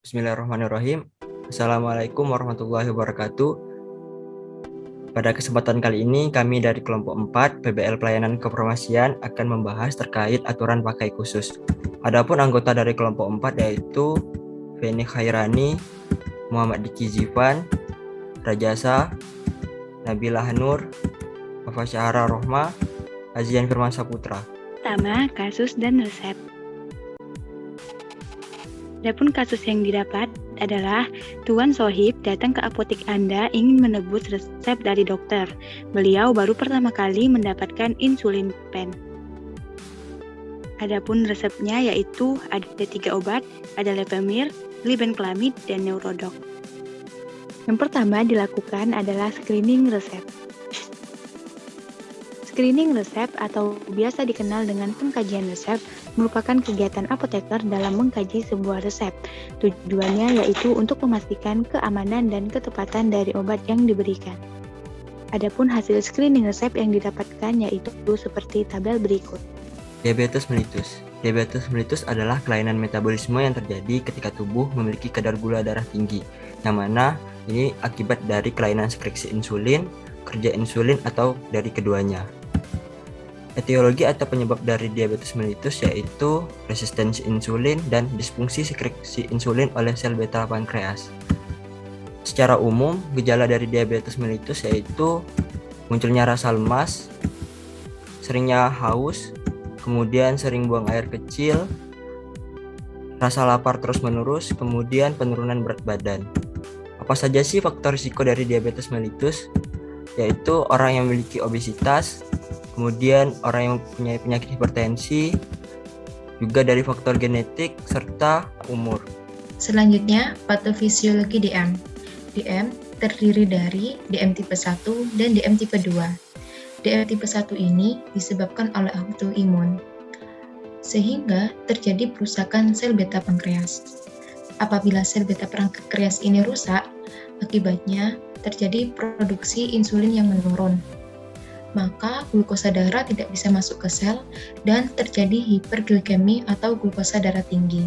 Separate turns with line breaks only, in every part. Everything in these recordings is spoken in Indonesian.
Bismillahirrahmanirrahim. Assalamualaikum warahmatullahi wabarakatuh. Pada kesempatan kali ini, kami dari kelompok 4 PBL Pelayanan Kefarmasian akan membahas terkait aturan pakai khusus. Adapun anggota dari kelompok 4 yaitu Feni Khairani, Muhammad Diki Zifan, Rajasa, Nabila Nur, Afa Syahara Rohma, Azian Firman Saputra.
Pertama, kasus dan resep. Adapun kasus yang didapat adalah Tuan Sohib datang ke apotek Anda ingin menebus resep dari dokter. Beliau baru pertama kali mendapatkan insulin pen. Adapun resepnya yaitu ada 3 obat, ada Levemir, Glibenclamid, dan Neurodok. Yang pertama dilakukan adalah screening resep. Screening resep atau biasa dikenal dengan pengkajian resep merupakan kegiatan apoteker dalam mengkaji sebuah resep. Tujuannya yaitu untuk memastikan keamanan dan ketepatan dari obat yang diberikan. Adapun hasil screening resep yang didapatkan yaitu seperti tabel berikut.
Diabetes mellitus. Diabetes mellitus adalah kelainan metabolisme yang terjadi ketika tubuh memiliki kadar gula darah tinggi, yang mana ini akibat dari kelainan sekresi insulin, kerja insulin, atau dari keduanya. Etiologi atau penyebab dari diabetes mellitus yaitu resistensi insulin dan disfungsi sekresi insulin oleh sel beta pankreas. Secara umum, gejala dari diabetes mellitus yaitu munculnya rasa lemas, seringnya haus, kemudian sering buang air kecil, rasa lapar terus-menerus, kemudian penurunan berat badan. Apa saja sih faktor risiko dari diabetes mellitus? Yaitu orang yang memiliki obesitas, kemudian orang yang mempunyai penyakit hipertensi, juga dari faktor genetik, serta umur.
Selanjutnya, patofisiologi DM. DM terdiri dari DM tipe 1 dan DM tipe 2. DM tipe 1 ini disebabkan oleh autoimun, sehingga terjadi perusakan sel beta pankreas. Apabila sel beta pankreas ini rusak, akibatnya terjadi produksi insulin yang menurun. Maka glukosa darah tidak bisa masuk ke sel dan terjadi hiperglikemi atau glukosa darah tinggi.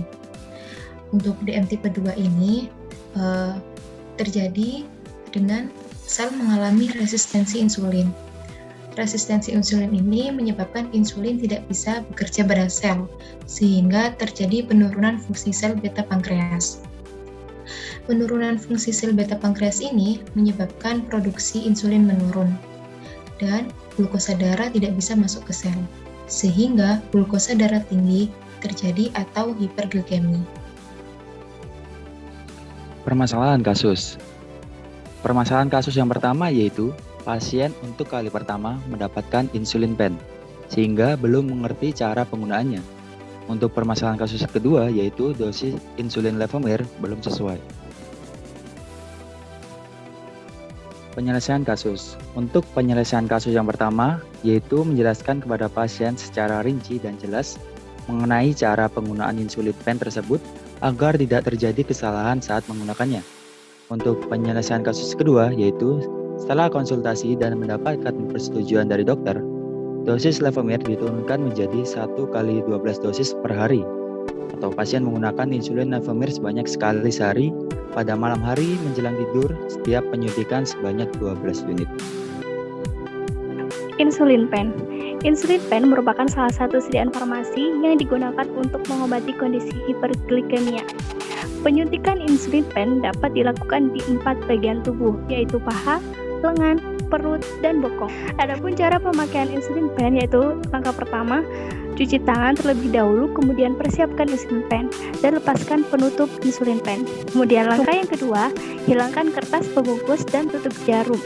Untuk DM tipe 2 ini terjadi dengan sel mengalami resistensi insulin. Resistensi insulin ini menyebabkan insulin tidak bisa bekerja pada sel, sehingga terjadi penurunan fungsi sel beta pankreas. Penurunan fungsi sel beta pankreas ini menyebabkan produksi insulin menurun dan glukosa darah tidak bisa masuk ke sel, sehingga glukosa darah tinggi terjadi atau hiperglikemi.
Permasalahan kasus. Permasalahan kasus yang pertama yaitu pasien untuk kali pertama mendapatkan insulin pen, sehingga belum mengerti cara penggunaannya. Untuk permasalahan kasus kedua yaitu dosis insulin Levemir belum sesuai. Penyelesaian kasus. Untuk penyelesaian kasus yang pertama, yaitu menjelaskan kepada pasien secara rinci dan jelas mengenai cara penggunaan insulin pen tersebut agar tidak terjadi kesalahan saat menggunakannya. Untuk penyelesaian kasus kedua, yaitu setelah konsultasi dan mendapatkan persetujuan dari dokter, dosis Levemir diturunkan menjadi 1 kali 12 dosis per hari, atau pasien menggunakan insulin Levemir sebanyak sekali sehari pada malam hari menjelang tidur setiap penyuntikan sebanyak 12 unit.
Insulin pen. Insulin pen merupakan salah satu sediaan farmasi yang digunakan untuk mengobati kondisi hiperglikemia. Penyuntikan insulin pen dapat dilakukan di 4 bagian tubuh, yaitu paha, lengan, perut, dan bokong. Adapun cara pemakaian insulin pen yaitu langkah pertama, cuci tangan terlebih dahulu, kemudian persiapkan insulin pen dan lepaskan penutup insulin pen. Kemudian langkah yang kedua, hilangkan kertas pembungkus dan tutup jarum.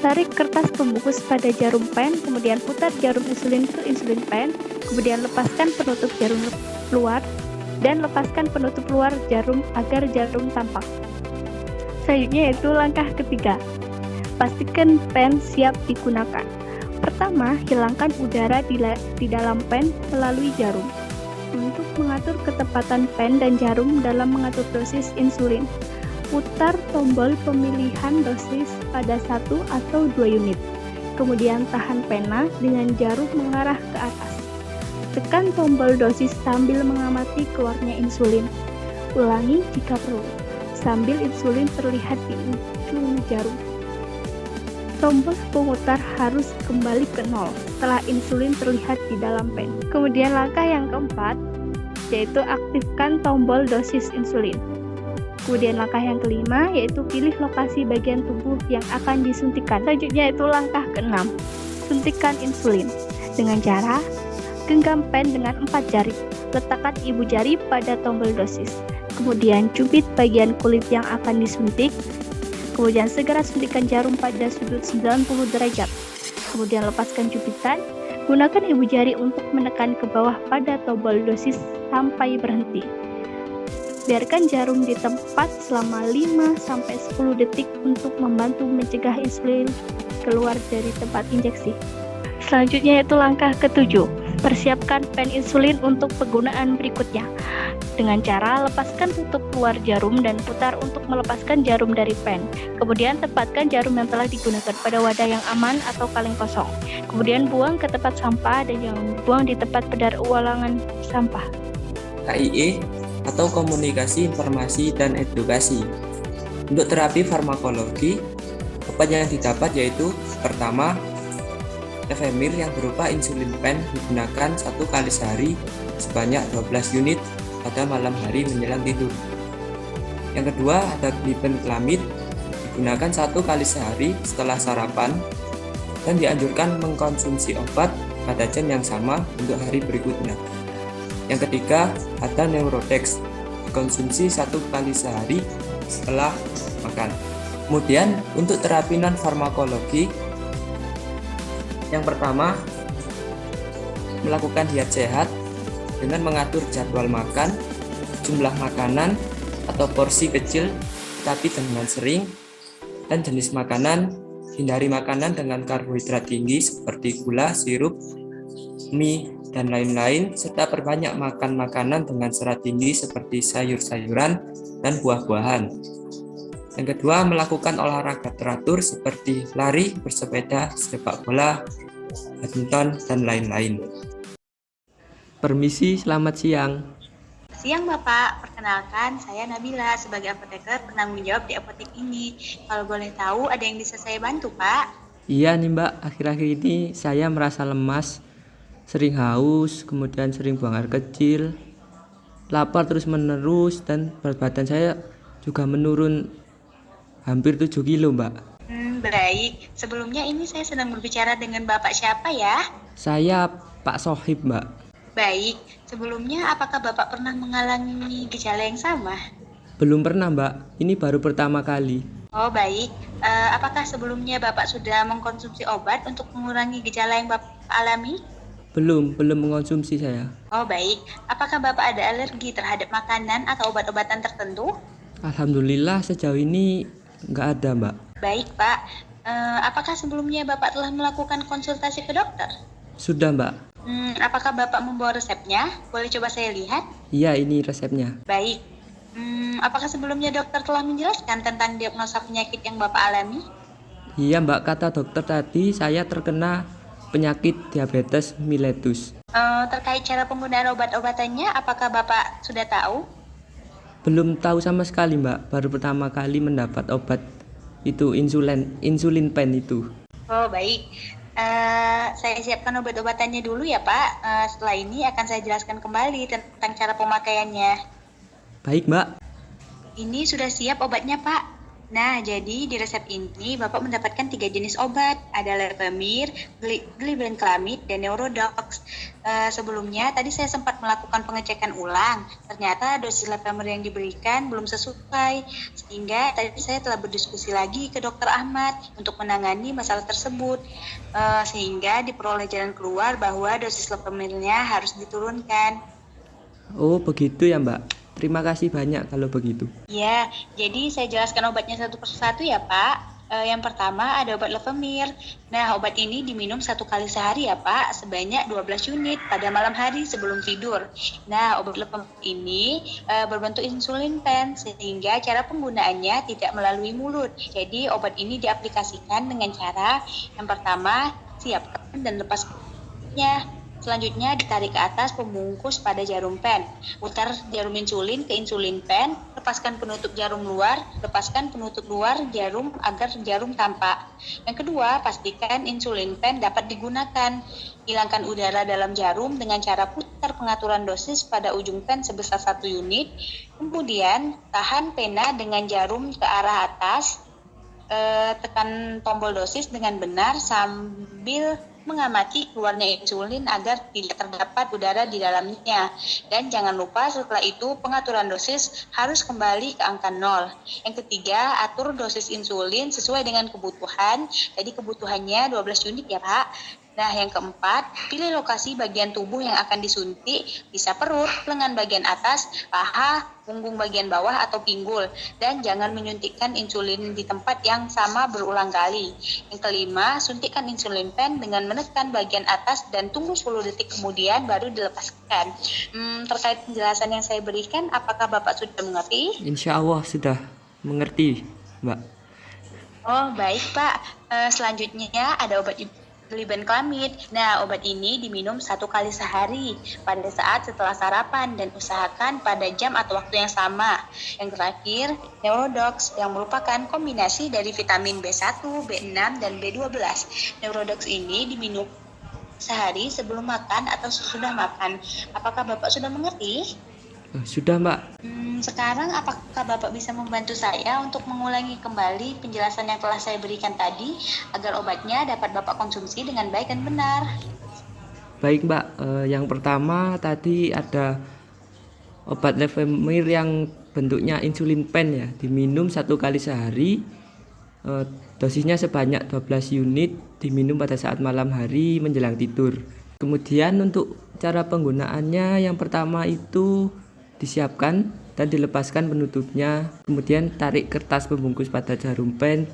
Tarik kertas pembungkus pada jarum pen, kemudian putar jarum insulin ke insulin pen, kemudian lepaskan penutup jarum luar dan lepaskan penutup luar jarum agar jarum tampak. Selanjutnya yaitu langkah ketiga, pastikan pen siap digunakan. Pertama, hilangkan udara di dalam pen melalui jarum. Untuk mengatur ketepatan pen dan jarum dalam mengatur dosis insulin, putar tombol pemilihan dosis pada 1 atau 2 unit. kemudian tahan pena dengan jarum mengarah ke atas. Tekan tombol dosis sambil mengamati keluarnya insulin. Ulangi jika perlu, sambil insulin terlihat di ujung jarum. Tombol pemutar harus kembali ke nol setelah insulin terlihat di dalam pen. Kemudian langkah yang keempat, yaitu aktifkan tombol dosis insulin. Kemudian langkah yang kelima, yaitu pilih lokasi bagian tubuh yang akan disuntikan. Selanjutnya itu langkah keenam, suntikan insulin. Dengan cara, genggam pen dengan 4 jari. Letakkan ibu jari pada tombol dosis. Kemudian cubit bagian kulit yang akan disuntik. Kemudian segera suntikan jarum pada sudut 90 derajat. Kemudian lepaskan cubitan. Gunakan ibu jari untuk menekan ke bawah pada tombol dosis sampai berhenti. Biarkan jarum di tempat selama 5-10 detik untuk membantu mencegah insulin keluar dari tempat injeksi. Selanjutnya yaitu langkah ketujuh. Persiapkan pen insulin untuk penggunaan berikutnya. Dengan cara lepaskan tutup luar jarum dan putar untuk melepaskan jarum dari pen. Kemudian tempatkan jarum yang telah digunakan pada wadah yang aman atau kaleng kosong. Kemudian buang ke tempat sampah dan jangan buang di tempat pendarulangan sampah.
KIE atau Komunikasi Informasi dan Edukasi. Untuk terapi farmakologi, obat yang didapat yaitu pertama, Levemir yang berupa insulin pen digunakan 1 kali sehari sebanyak 12 unit pada malam hari menjelang tidur. Yang kedua ada glibenclamid digunakan 1 kali sehari setelah sarapan dan dianjurkan mengkonsumsi obat pada jam yang sama untuk hari berikutnya. Yang ketiga ada Neurodex dikonsumsi 1 kali sehari setelah makan. Kemudian untuk terapi non farmakologi, yang pertama, melakukan diet sehat dengan mengatur jadwal makan, jumlah makanan atau porsi kecil tapi dengan sering, dan jenis makanan. Hindari makanan dengan karbohidrat tinggi seperti gula, sirup, mie, dan lain-lain, serta perbanyak makan makanan dengan serat tinggi seperti sayur-sayuran dan buah-buahan. Yang kedua, melakukan olahraga teratur seperti lari, bersepeda, sepak bola, badminton, dan lain-lain. Permisi, selamat siang.
Siang Bapak, perkenalkan saya Nabila sebagai apoteker penanggung jawab di apotek ini. Kalau boleh tahu ada yang bisa saya bantu Pak?
Iya nih Mbak, akhir-akhir ini saya merasa lemas, sering haus, kemudian sering buang air kecil, lapar terus menerus, dan berat badan saya juga menurun hampir 7 kilo Mbak.
Baik, sebelumnya ini saya sedang berbicara dengan Bapak siapa ya?
Saya Pak Sohib Mbak.
Baik, sebelumnya apakah Bapak pernah mengalami gejala yang sama?
Belum pernah Mbak, ini baru pertama kali.
Oh baik, apakah sebelumnya Bapak sudah mengkonsumsi obat untuk mengurangi gejala yang Bapak alami?
Belum mengonsumsi saya.
Oh baik, apakah Bapak ada alergi terhadap makanan atau obat-obatan tertentu?
Alhamdulillah sejauh ini nggak ada Mbak.
Baik Pak, apakah sebelumnya Bapak telah melakukan konsultasi ke dokter?
Sudah Mbak.
Apakah Bapak membawa resepnya? Boleh coba saya lihat?
Iya, ini resepnya.
Baik, apakah sebelumnya dokter telah menjelaskan tentang diagnosa penyakit yang Bapak alami?
Iya Mbak, kata dokter tadi saya terkena penyakit diabetes mellitus.
Terkait cara penggunaan obat-obatannya, apakah Bapak sudah tahu?
Belum tahu sama sekali Mbak, baru pertama kali mendapat obat itu insulin pen itu.
Oh baik, saya siapkan obat-obatannya dulu ya Pak. Setelah ini akan saya jelaskan kembali tentang cara pemakaiannya.
Baik Mbak.
Ini sudah siap obatnya Pak. Nah, jadi di resep ini Bapak mendapatkan 3 jenis obat. Ada Levemir, glibenclamid, dan Neurodox. Sebelumnya tadi saya sempat melakukan pengecekan ulang. Ternyata dosis Levemir yang diberikan belum sesuai. Sehingga tadi saya telah berdiskusi lagi ke Dr. Ahmad untuk menangani masalah tersebut. Sehingga diperoleh jalan keluar bahwa dosis Levemirnya harus diturunkan.
Oh, begitu ya Mbak. Terima kasih banyak kalau begitu.
Ya, jadi saya jelaskan obatnya satu persatu ya Pak. Yang pertama ada obat Levemir. Nah, obat ini diminum 1 kali sehari ya Pak, sebanyak 12 unit pada malam hari sebelum tidur. Nah, obat Levemir ini berbentuk insulin pen, sehingga cara penggunaannya tidak melalui mulut. Jadi, obat ini diaplikasikan dengan cara yang pertama, siapkan dan lepaskannya. Selanjutnya ditarik ke atas pembungkus pada jarum pen. Putar jarum insulin ke insulin pen, lepaskan penutup jarum luar, lepaskan penutup luar jarum agar jarum tampak. Yang kedua, pastikan insulin pen dapat digunakan. Hilangkan udara dalam jarum dengan cara putar pengaturan dosis pada ujung pen sebesar 1 unit. Kemudian, tahan pena dengan jarum ke arah atas. Tekan tombol dosis dengan benar sambil mengamati keluarnya insulin agar tidak terdapat udara di dalamnya. Dan jangan lupa setelah itu pengaturan dosis harus kembali ke angka 0. Yang ketiga, atur dosis insulin sesuai dengan kebutuhan. Jadi kebutuhannya 12 unit ya Pak. Nah, yang keempat, pilih lokasi bagian tubuh yang akan disuntik, bisa perut, lengan bagian atas, paha, punggung bagian bawah, atau pinggul. Dan jangan menyuntikkan insulin di tempat yang sama berulang kali. Yang kelima, suntikkan insulin pen dengan menekan bagian atas dan tunggu 10 detik kemudian baru dilepaskan. Terkait penjelasan yang saya berikan, apakah Bapak sudah mengerti?
Insya Allah sudah mengerti, Mbak.
Oh, baik Pak. Selanjutnya ada obat Glibenclamid. Nah, obat ini diminum 1 kali sehari pada saat setelah sarapan dan usahakan pada jam atau waktu yang sama. Yang terakhir, Neurodox yang merupakan kombinasi dari vitamin B1, B6, dan B12. Neurodox ini diminum sehari sebelum makan atau sesudah makan. Apakah Bapak sudah mengerti?
Sudah, Mbak.
Sekarang apakah Bapak bisa membantu saya untuk mengulangi kembali penjelasan yang telah saya berikan tadi agar obatnya dapat Bapak konsumsi dengan baik dan benar?
Baik Mbak, yang pertama tadi ada obat Levemir yang bentuknya insulin pen ya, diminum 1 kali sehari, dosisnya sebanyak 12 unit, diminum pada saat malam hari menjelang tidur. Kemudian untuk cara penggunaannya, yang pertama itu disiapkan dan dilepaskan penutupnya, kemudian tarik kertas pembungkus pada jarum pen,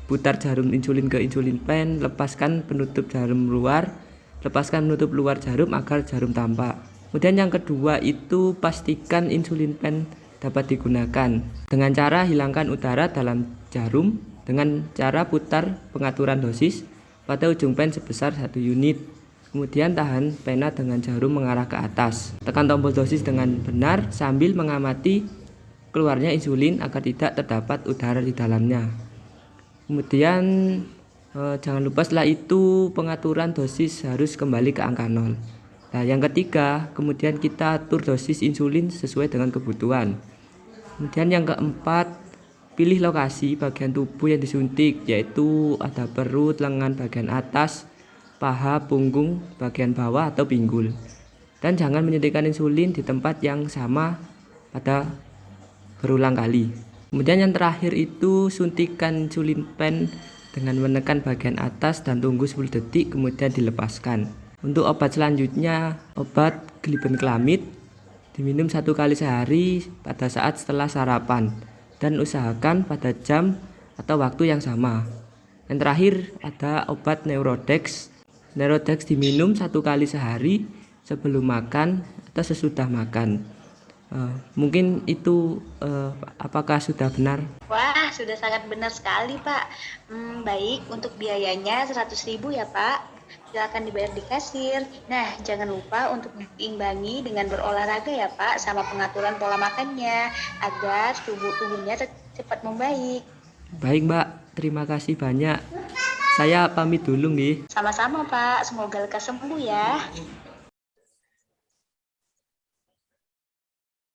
putar jarum insulin ke insulin pen, lepaskan penutup jarum luar, lepaskan penutup luar jarum agar jarum tampak. Kemudian yang kedua itu pastikan insulin pen dapat digunakan dengan cara hilangkan udara dalam jarum dengan cara putar pengaturan dosis pada ujung pen sebesar 1 unit. Kemudian tahan pena dengan jarum mengarah ke atas. Tekan tombol dosis dengan benar sambil mengamati keluarnya insulin agar tidak terdapat udara di dalamnya. Kemudian jangan lupa setelah itu pengaturan dosis harus kembali ke angka 0. Nah, yang ketiga, kemudian kita atur dosis insulin sesuai dengan kebutuhan. Kemudian yang keempat, pilih lokasi bagian tubuh yang disuntik, yaitu ada perut, lengan bagian atas, paha, punggung, bagian bawah atau pinggul. Dan jangan menyuntikkan insulin di tempat yang sama pada berulang kali. Kemudian yang terakhir itu suntikan insulin pen dengan menekan bagian atas dan tunggu 10 detik kemudian dilepaskan. Untuk obat selanjutnya, obat Glibenclamid diminum 1 kali sehari pada saat setelah sarapan dan usahakan pada jam atau waktu yang sama. Yang terakhir ada obat Neurodex. Neurodex diminum 1 kali sehari sebelum makan atau sesudah makan. Mungkin itu apakah sudah benar?
Wah, sudah sangat benar sekali Pak. Baik, untuk biayanya 100.000 ya Pak. Silakan dibayar di kasir. Nah, jangan lupa untuk diimbangi dengan berolahraga ya Pak, sama pengaturan pola makannya agar tubuhnya cepat membaik.
Baik Mbak, terima kasih banyak. Saya pamit dulu nih.
Sama-sama Pak, semoga lekas sembuh ya.